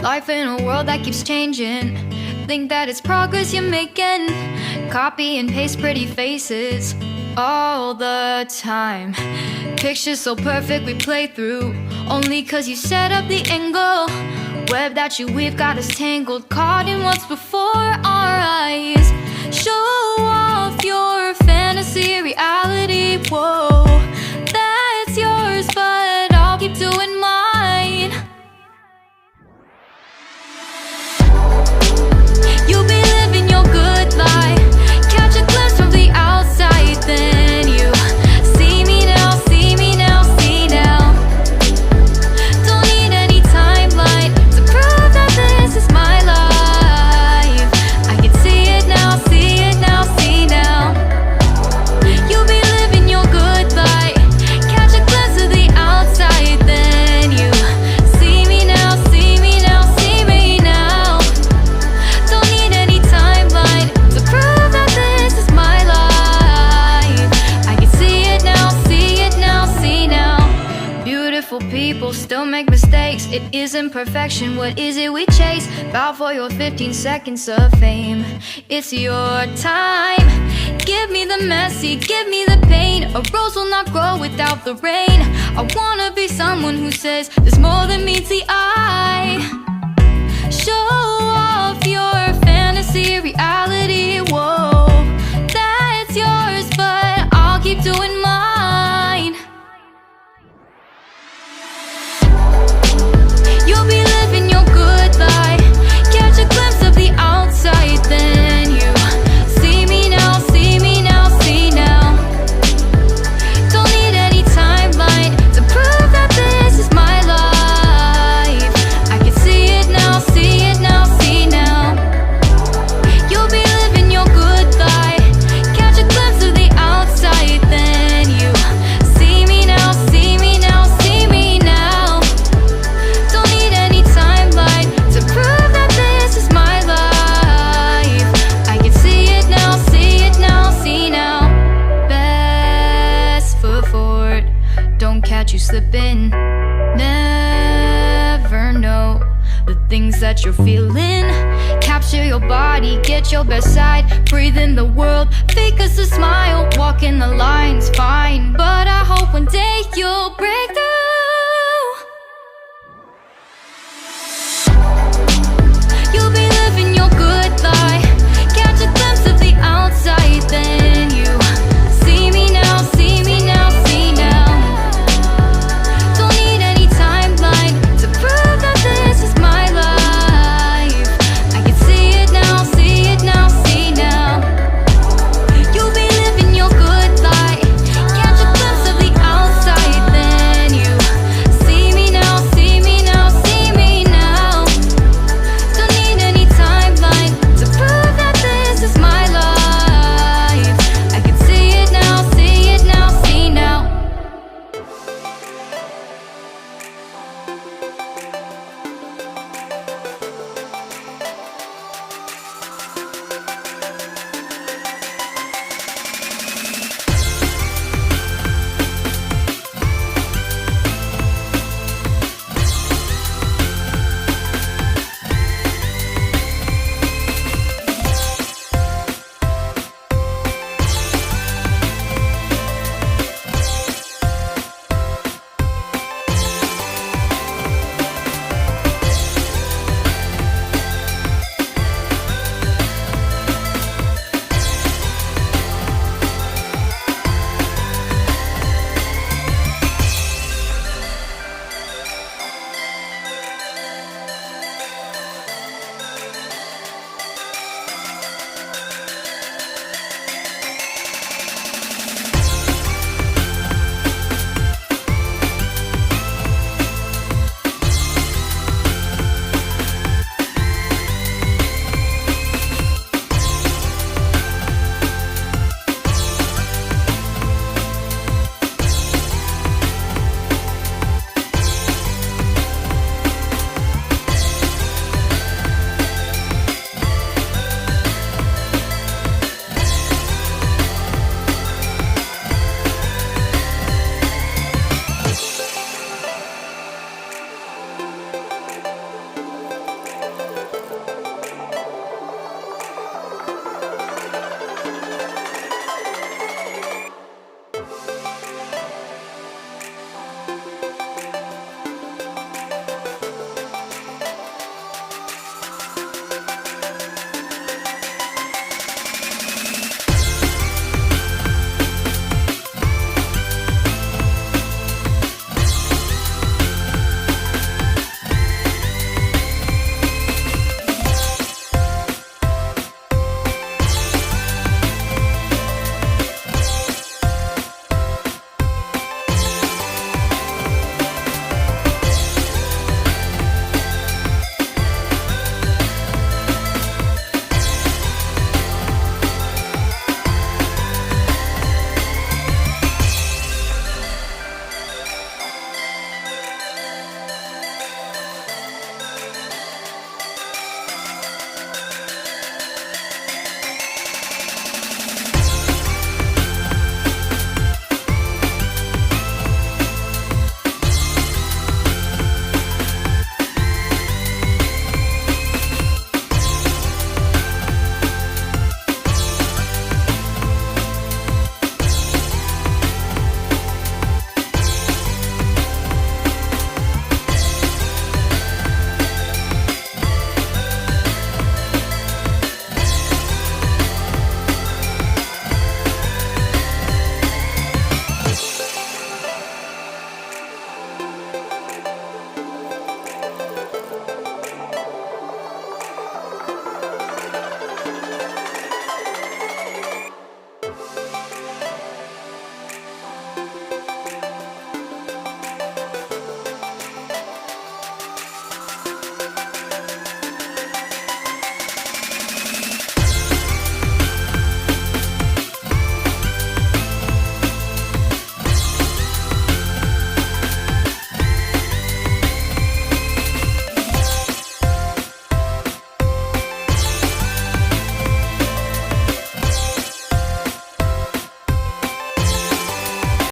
Life in a world that keeps changing. Think that it's progress you're making. Copy and paste pretty faces all the time. Pictures so perfect we play through, only cause you set up the angle. Web that you weave got us tangled, caught in what's before our eyes. Show off your fantasy reality, whoa, that's yours, but I'll keep doing mine. You'll be living your good life, catch a glimpse from the outside, then you see me now, see me now, see now. Don't need any timeline to prove that this is my life. I can see it now, see it now, see now. You'll be living your good life, catch a glimpse of the outside, then you see me now, see me now, see me now. Don't need any timeline to prove that this is my life. I can see it now, see it now, see now. Beautiful people still make mistakes. It isn't perfection, what is it we chase? Bow for your 15 seconds of fame. It's your time. Give me the messy, give me the pain. A rose will not grow without the rain. I wanna be someone who says there's more than meets the eye. Show off your fantasy reality, whoa, that's yours, but I'll keep doing mine. You'll be living your good life, catch a glimpse of the outside, then you see me now, see me now, see now. Don't need any timeline to prove that this is my life. I can see it now, see it now, see now. You'll be living your good life, catch a glimpse of the outside, then you see me now, see me now, see me now. Don't need any timeline to prove that this is my life. I can see it now, see it now, see now. Best foot forward, don't catch you slipping. Never know the things that you're feeling. Capture your body, get your best side. Breathe in the world, fake us a smile. Walking the lines, fine, but I hope one day you'll break through.